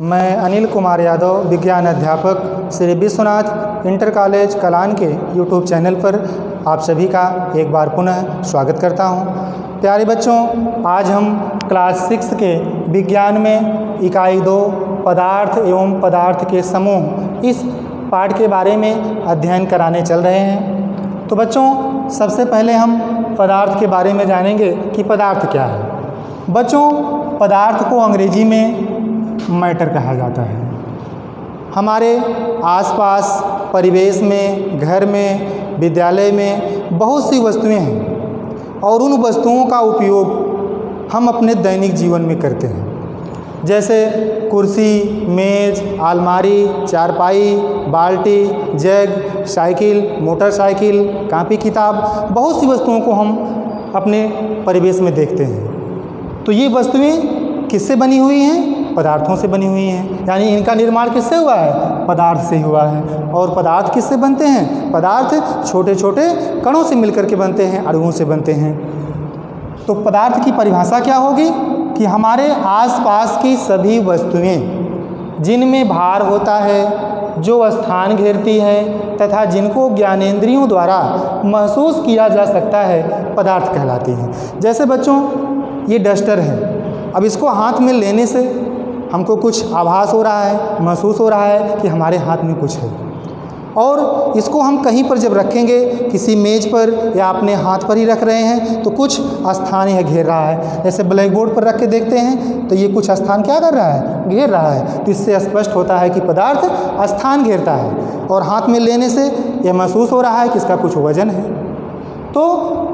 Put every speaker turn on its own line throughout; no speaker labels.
मैं अनिल कुमार यादव, विज्ञान अध्यापक श्री विश्वनाथ इंटर कॉलेज कलान के यूट्यूब चैनल पर आप सभी का एक बार पुनः स्वागत करता हूं। प्यारे बच्चों, आज हम क्लास 6 के विज्ञान में इकाई 2 पदार्थ एवं पदार्थ के समूह इस पाठ के बारे में अध्ययन कराने चल रहे हैं। तो बच्चों, सबसे पहले हम पदार्थ के बारे में जानेंगे कि पदार्थ क्या है। बच्चों, पदार्थ को अंग्रेजी में मैटर कहा जाता है। हमारे आसपास परिवेश में, घर में, विद्यालय में बहुत सी वस्तुएं हैं और उन वस्तुओं का उपयोग हम अपने दैनिक जीवन में करते हैं। जैसे कुर्सी, मेज, अलमारी, चारपाई, बाल्टी, जग, साइकिल, मोटरसाइकिल, कापी किताब, बहुत सी वस्तुओं को हम अपने परिवेश में देखते हैं। तो ये वस्तुएं किससे बनी हुई हैं? पदार्थों से बनी हुई हैं। यानी इनका निर्माण किससे हुआ है? पदार्थ से हुआ है। और पदार्थ किससे बनते हैं? पदार्थ छोटे छोटे कणों से मिलकर के बनते हैं, अणुओं से बनते हैं। तो पदार्थ की परिभाषा क्या होगी कि हमारे आसपास की सभी वस्तुएं जिनमें भार होता है, जो स्थान घेरती है तथा जिनको ज्ञानेंद्रियों द्वारा महसूस किया जा सकता है, पदार्थ कहलाती हैं। जैसे बच्चों, ये डस्टर है। अब इसको हाथ में लेने से हमको कुछ आभास हो रहा है, महसूस हो रहा है कि हमारे हाथ में कुछ है। और इसको हम कहीं पर जब रखेंगे, किसी मेज पर या अपने हाथ पर ही रख रहे हैं, तो कुछ स्थान यह घेर रहा है। जैसे ब्लैक बोर्ड पर रख के देखते हैं तो ये कुछ स्थान क्या कर रहा है? घेर रहा है। तो इससे स्पष्ट होता है कि पदार्थ स्थान घेरता है। और हाथ में लेने से यह महसूस हो रहा है कि इसका कुछ वजन है। तो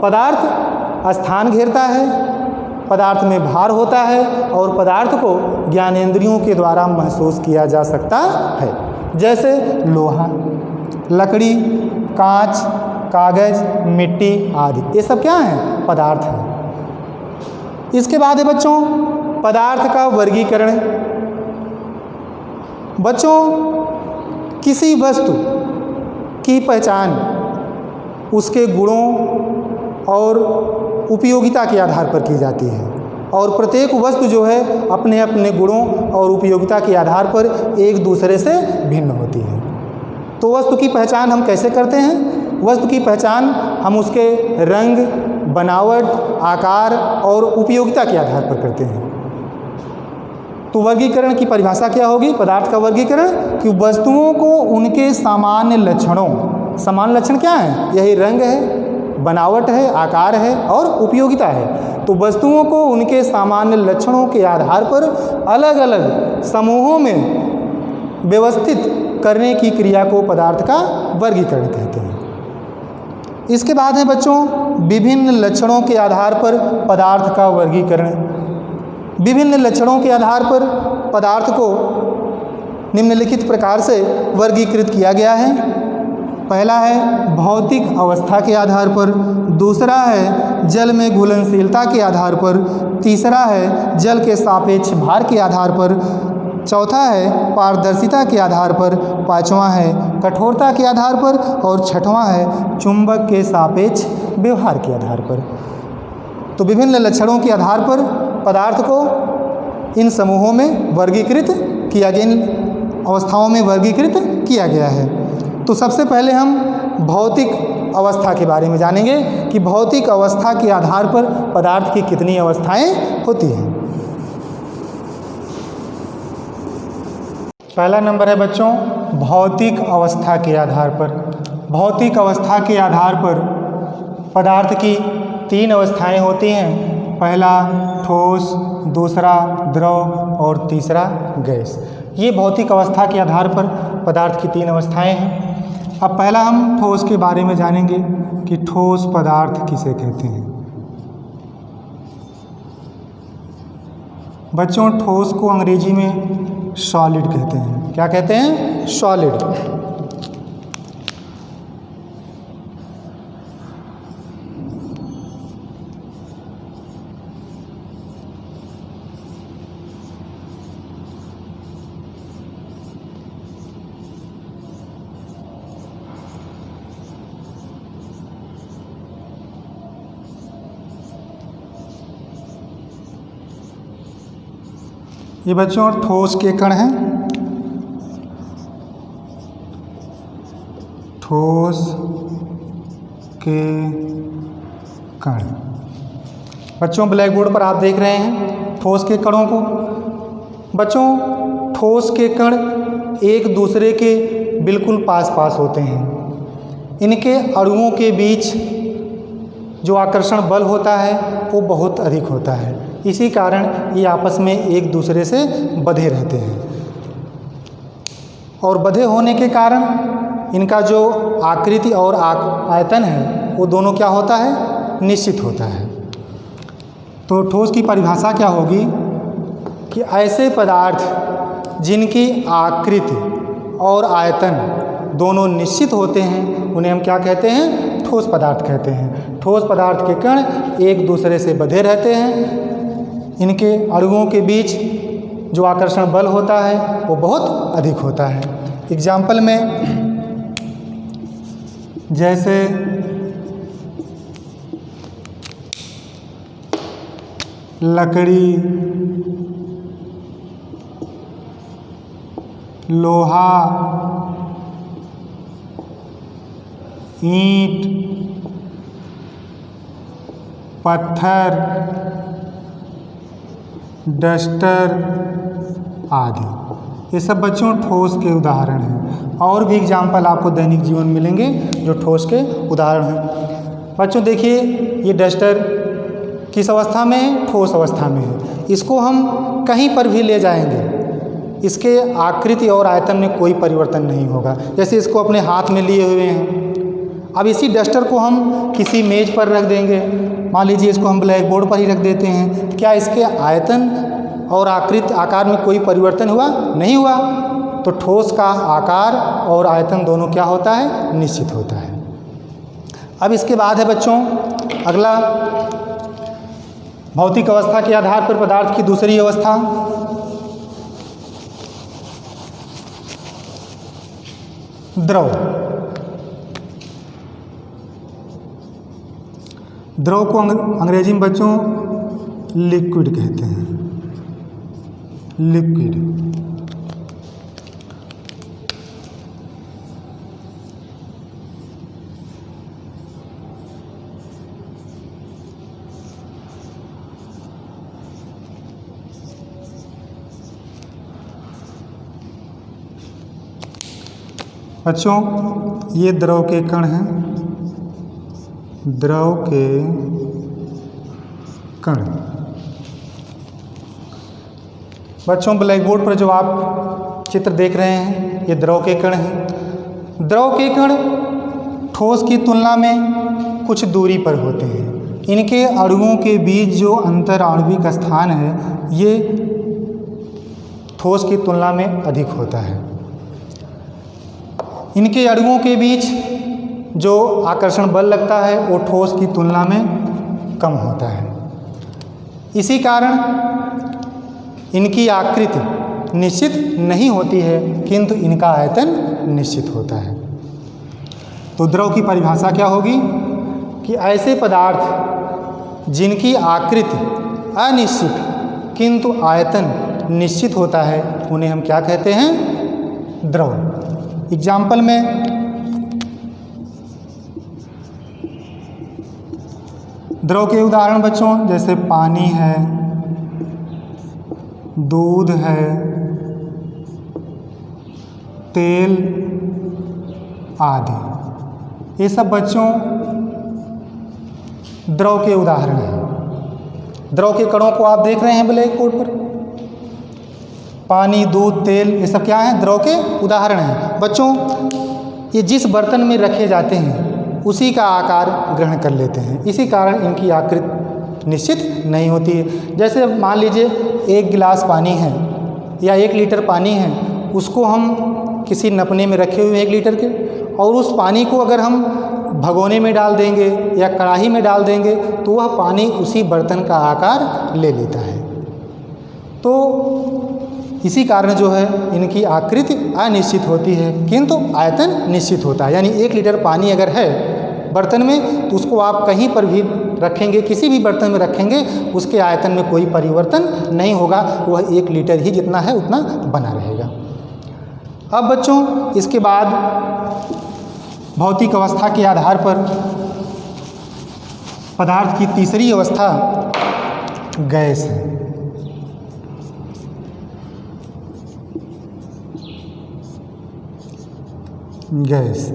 पदार्थ स्थान घेरता है, पदार्थ में भार होता है और पदार्थ को ज्ञानेंद्रियों के द्वारा महसूस किया जा सकता है। जैसे लोहा, लकड़ी, कांच, कागज, मिट्टी आदि, ये सब क्या हैं? पदार्थ हैं। इसके बाद है बच्चों पदार्थ का वर्गीकरण। बच्चों, किसी वस्तु की पहचान उसके गुणों और उपयोगिता के आधार पर की जाती है। और प्रत्येक वस्तु जो है अपने अपने गुणों और उपयोगिता के आधार पर एक दूसरे से भिन्न होती है। तो वस्तु की पहचान हम कैसे करते हैं? वस्तु की पहचान हम उसके रंग, बनावट, आकार और उपयोगिता के आधार पर करते हैं। तो वर्गीकरण की परिभाषा क्या होगी? पदार्थ का वर्गीकरण कि वस्तुओं को उनके सामान्य लक्षणों, सामान्य लक्षण क्या है? यही रंग है, बनावट है, आकार है और उपयोगिता है। तो वस्तुओं को उनके सामान्य लक्षणों के आधार पर अलग अलग समूहों में व्यवस्थित करने की क्रिया को पदार्थ का वर्गीकरण कहते हैं। इसके बाद है बच्चों विभिन्न लक्षणों के आधार पर पदार्थ का वर्गीकरण। विभिन्न लक्षणों के आधार पर पदार्थ को निम्नलिखित प्रकार से वर्गीकृत किया गया है। पहला है भौतिक अवस्था के आधार पर, दूसरा है जल में घुलनशीलता के आधार पर, तीसरा है जल के सापेक्ष भार के आधार पर, चौथा है पारदर्शिता के आधार पर, पांचवा है कठोरता के आधार पर और छठवां है चुंबक के सापेक्ष व्यवहार के आधार पर। तो विभिन्न लक्षणों के आधार पर पदार्थ को इन समूहों में वर्गीकृत किया गया, इन अवस्थाओं में वर्गीकृत किया गया है। तो सबसे पहले हम भौतिक अवस्था के बारे में जानेंगे कि भौतिक अवस्था के आधार पर पदार्थ की कितनी अवस्थाएं होती हैं। पहला नंबर है बच्चों भौतिक अवस्था के आधार पर। भौतिक अवस्था के आधार पर पदार्थ की 3 अवस्थाएं होती हैं। पहला ठोस, दूसरा द्रव और तीसरा गैस। ये भौतिक अवस्था के आधार पर पदार्थ की 3 अवस्थाएं हैं। अब पहला हम ठोस के बारे में जानेंगे कि ठोस पदार्थ किसे कहते हैं। बच्चों, ठोस को अंग्रेजी में सॉलिड कहते हैं। क्या कहते हैं? सॉलिड। ये बच्चों ठोस के कण हैं, ठोस के कण। बच्चों ब्लैक बोर्ड पर आप देख रहे हैं ठोस के कणों को। बच्चों ठोस के कण एक दूसरे के बिल्कुल पास पास होते हैं। इनके अणुओं के बीच जो आकर्षण बल होता है वो बहुत अधिक होता है। इसी कारण ये आपस में एक दूसरे से बंधे रहते हैं और बंधे होने के कारण इनका जो आकृति और आयतन है वो दोनों क्या होता है, निश्चित होता है। तो ठोस की परिभाषा क्या होगी कि ऐसे पदार्थ जिनकी आकृति और आयतन दोनों निश्चित होते हैं उन्हें हम क्या कहते हैं, ठोस पदार्थ कहते हैं। ठोस पदार्थ के कण एक दूसरे से बंधे रहते हैं। इनके अणुओं के बीच जो आकर्षण बल होता है वो बहुत अधिक होता है। एग्जाम्पल में जैसे लकड़ी, लोहा, ईंट, पत्थर, डस्टर आदि, ये सब बच्चों ठोस के उदाहरण हैं। और भी एग्जाम्पल आपको दैनिक जीवन में मिलेंगे जो ठोस के उदाहरण हैं। बच्चों देखिए ये डस्टर किस अवस्था में है, ठोस अवस्था में है। इसको हम कहीं पर भी ले जाएंगे, इसके आकृति और आयतन में कोई परिवर्तन नहीं होगा। जैसे इसको अपने हाथ में लिए हुए हैं, अब इसी डस्टर को हम किसी मेज पर रख देंगे, मान लीजिए इसको हम ब्लैक बोर्ड पर ही रख देते हैं, क्या इसके आयतन और आकृति आकार में कोई परिवर्तन हुआ? नहीं हुआ। तो ठोस का आकार और आयतन दोनों क्या होता है, निश्चित होता है। अब इसके बाद है बच्चों अगला, भौतिक अवस्था के आधार पर पदार्थ की दूसरी अवस्था, द्रव। द्रव को अंग्रेजी में बच्चों लिक्विड कहते हैं, लिक्विड। बच्चों ये द्रव के कण हैं, द्रव के कण। बच्चों ब्लैक बोर्ड पर जो आप चित्र देख रहे हैं ये द्रव के कण हैं। द्रव के कण ठोस की तुलना में कुछ दूरी पर होते हैं। इनके अणुओं के बीच जो अंतर आणविक स्थान है ये ठोस की तुलना में अधिक होता है। इनके अणुओं के बीच जो आकर्षण बल लगता है वो ठोस की तुलना में कम होता है। इसी कारण इनकी आकृति निश्चित नहीं होती है किंतु इनका आयतन निश्चित होता है। तो द्रव की परिभाषा क्या होगी कि ऐसे पदार्थ जिनकी आकृति अनिश्चित किंतु आयतन निश्चित होता है उन्हें हम क्या कहते हैं, द्रव। एग्जाम्पल में द्रव के उदाहरण बच्चों जैसे पानी है, दूध है, तेल आदि, ये सब बच्चों द्रव के उदाहरण हैं। द्रव के कणों को आप देख रहे हैं ब्लैक बोर्ड पर। पानी, दूध, तेल ये सब क्या हैं, द्रव के उदाहरण हैं। बच्चों ये जिस बर्तन में रखे जाते हैं उसी का आकार ग्रहण कर लेते हैं, इसी कारण इनकी आकृति निश्चित नहीं होती है। जैसे मान लीजिए एक गिलास पानी है या 1 लीटर पानी है, उसको हम किसी नपने में रखे हुए 1 लीटर के, और उस पानी को अगर हम भगोने में डाल देंगे या कढ़ाई में डाल देंगे तो वह पानी उसी बर्तन का आकार ले लेता है। तो इसी कारण जो है इनकी आकृति अनिश्चित होती है किंतु आयतन निश्चित होता है। यानी 1 लीटर पानी अगर है बर्तन में तो उसको आप कहीं पर भी रखेंगे, किसी भी बर्तन में रखेंगे, उसके आयतन में कोई परिवर्तन नहीं होगा, वह 1 लीटर ही जितना है उतना बना रहेगा। अब बच्चों इसके बाद भौतिक अवस्था के आधार पर पदार्थ की तीसरी अवस्था गैस है। गैस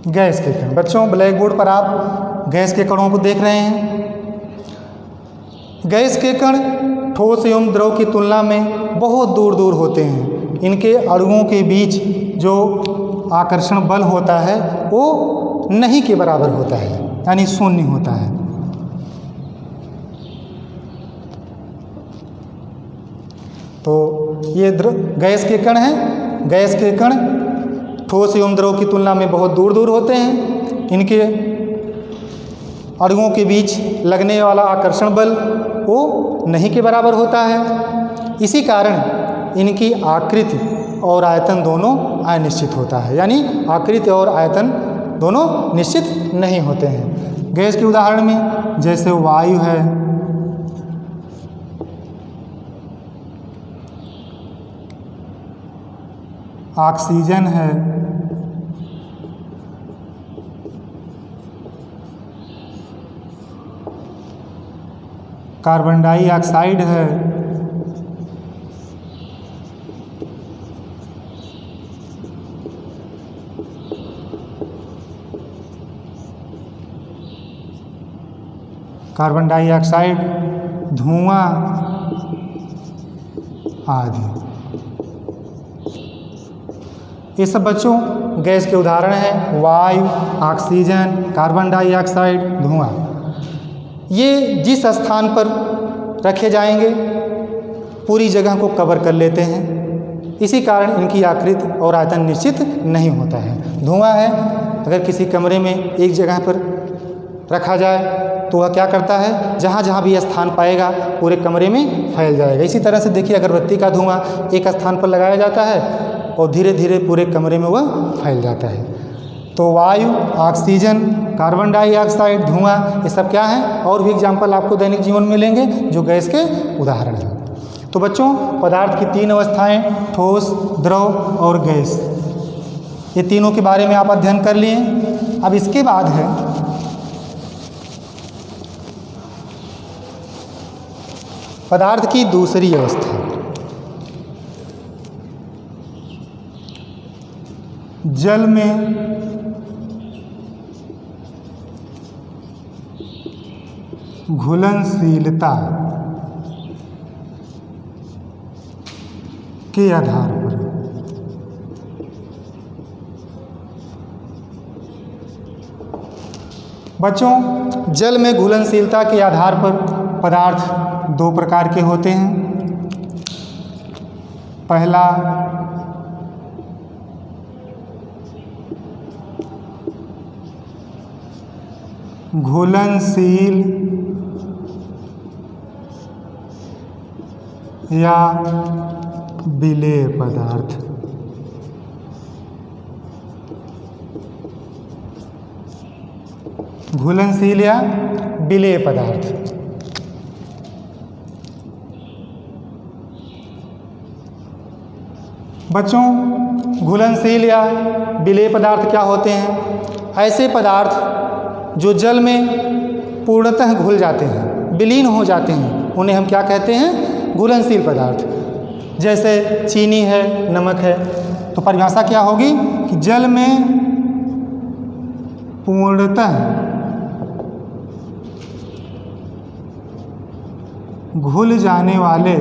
गैस के कण। बच्चों ब्लैक बोर्ड पर आप गैस के कणों को देख रहे हैं। गैस के कण ठोस एवं द्रव की तुलना में बहुत दूर दूर होते हैं। इनके अणुओं के बीच जो आकर्षण बल होता है वो नहीं के बराबर होता है, यानी शून्य होता है। तो ये गैस के कण हैं। गैस के कण ठोस एवं द्रव की तुलना में बहुत दूर दूर होते हैं। इनके अणुओं के बीच लगने वाला आकर्षण बल वो नहीं के बराबर होता है। इसी कारण इनकी आकृति और आयतन दोनों अनिश्चित होता है, यानी आकृति और आयतन दोनों निश्चित नहीं होते हैं। गैस के उदाहरण में जैसे वायु है, ऑक्सीजन है, कार्बन डाइऑक्साइड है, कार्बन डाइऑक्साइड, धुआं आदि। ये सब बच्चों गैस के उदाहरण हैं। वायु, ऑक्सीजन, कार्बन डाइऑक्साइड, धुआं। ये जिस स्थान पर रखे जाएंगे पूरी जगह को कवर कर लेते हैं। इसी कारण इनकी आकृति और आयतन निश्चित नहीं होता है। धुआं है, अगर किसी कमरे में एक जगह पर रखा जाए तो वह क्या करता है, जहाँ जहाँ भी स्थान पाएगा पूरे कमरे में फैल जाएगा। इसी तरह से देखिए अगरबत्ती का धुआं एक स्थान पर लगाया जाता है और धीरे धीरे पूरे कमरे में वह फैल जाता है। तो वायु, ऑक्सीजन, कार्बन डाइऑक्साइड, धुआं, ये सब क्या हैं, और भी एग्जाम्पल आपको दैनिक जीवन में मिलेंगे जो गैस के उदाहरण हैं। तो बच्चों पदार्थ की 3 अवस्थाएं, ठोस, द्रव और गैस, ये तीनों के बारे में आप अध्ययन कर लिए। अब इसके बाद है पदार्थ की दूसरी अवस्था, जल में घुलनशीलता के आधार पर। बच्चों जल में घुलनशीलता के आधार पर पदार्थ 2 प्रकार के होते हैं। पहला घुलनशील या विलेय पदार्थ। घुलनशील या विलेय पदार्थ। बच्चों घुलनशील या विलेय पदार्थ क्या होते हैं? ऐसे पदार्थ जो जल में पूर्णतः घुल जाते हैं, विलीन हो जाते हैं, उन्हें हम क्या कहते हैं? घुलनशील पदार्थ। जैसे चीनी है, नमक है। तो परिभाषा क्या होगी कि जल में पूर्णतः घुल जाने वाले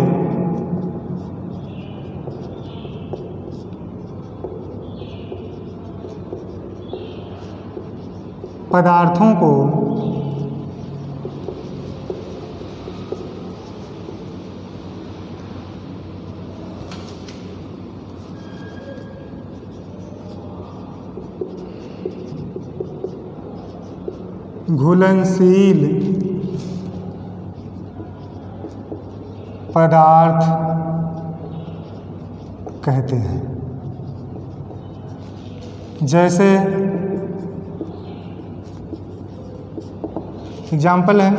पदार्थों को घुलनशील पदार्थ कहते हैं। जैसे एग्जाम्पल है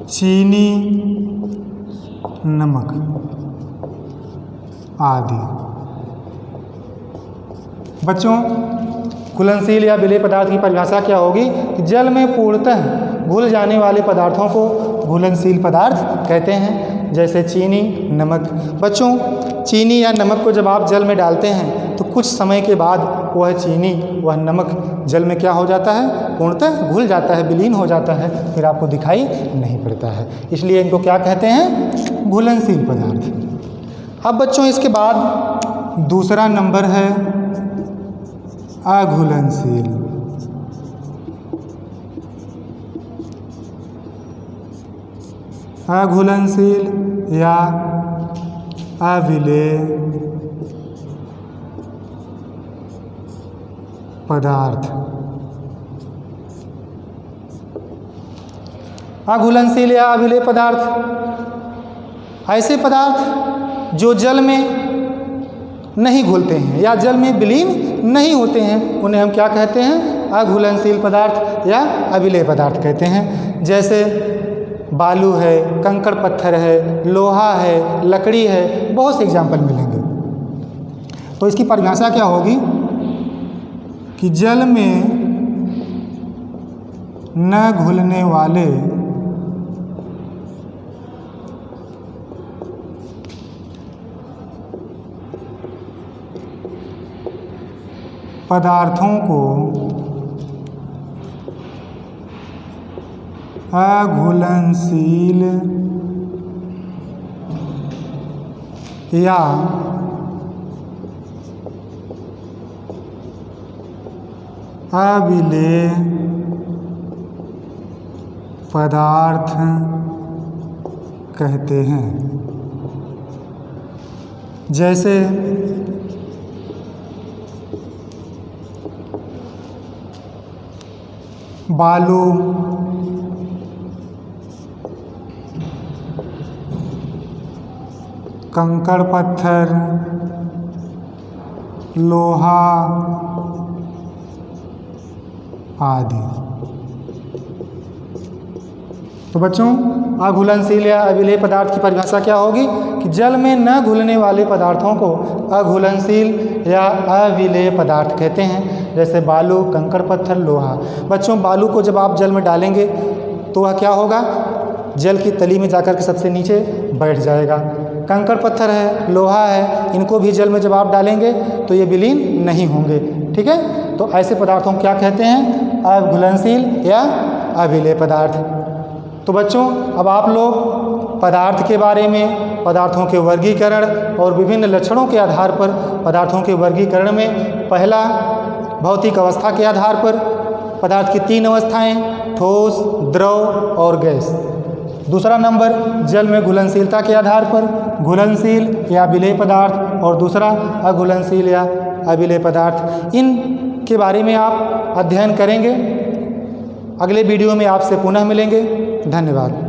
चीनी, नमक आदि। बच्चों, घुलनशील या विलेय पदार्थ की परिभाषा क्या होगी कि जल में पूर्णतः घुल जाने वाले पदार्थों को घुलनशील पदार्थ कहते हैं। जैसे चीनी, नमक। बच्चों, चीनी या नमक को जब आप जल में डालते हैं तो कुछ समय के बाद वह चीनी, वह नमक जल में क्या हो जाता है, पूर्णतः घुल जाता है, विलीन हो जाता है, फिर आपको दिखाई नहीं पड़ता है। इसलिए इनको क्या कहते हैं, घुलनशील पदार्थ। अब बच्चों इसके बाद दूसरा नंबर है अघुलनशील। अघुलनशील या अविलेय पदार्थ। अघुलनशील या अविलेय पदार्थ ऐसे पदार्थ जो जल में नहीं घुलते हैं या जल में विलीन नहीं होते हैं, उन्हें हम क्या कहते हैं, अघुलनशील पदार्थ या अविलेय पदार्थ कहते हैं। जैसे बालू है, कंकड़ पत्थर है, लोहा है, लकड़ी है, बहुत से एग्जाम्पल मिलेंगे। तो इसकी परिभाषा क्या होगी कि जल में न घुलने वाले पदार्थों को अघुलनशील या अविलेय पदार्थ कहते हैं। जैसे बालू, कंकड़ पत्थर, लोहा आदि। तो बच्चों, अघुलनशील या अविलेय पदार्थ की परिभाषा क्या होगी कि जल में न घुलने वाले पदार्थों को अघुलनशील या अविलेय पदार्थ कहते हैं। जैसे बालू, कंकड़ पत्थर, लोहा। बच्चों, बालू को जब आप जल में डालेंगे तो वह क्या होगा, जल की तली में जाकर के सबसे नीचे बैठ जाएगा। कंकड़ पत्थर है, लोहा है, इनको भी जल में जब आप डालेंगे तो ये विलीन नहीं होंगे। ठीक है, तो ऐसे पदार्थों को क्या कहते हैं, अघुलनशील या अविलेय पदार्थ। तो बच्चों, अब आप लोग पदार्थ के बारे में, पदार्थों के वर्गीकरण और विभिन्न लक्षणों के आधार पर पदार्थों के वर्गीकरण में पहला भौतिक अवस्था के आधार पर पदार्थ की 3 अवस्थाएं, ठोस, द्रव और गैस। दूसरा नंबर जल में घुलनशीलता के आधार पर घुलनशील या विलेय पदार्थ, और दूसरा अघुलनशील या अविलेय पदार्थ। इन के बारे में आप अध्ययन करेंगे। अगले वीडियो में आपसे पुनः मिलेंगे। धन्यवाद।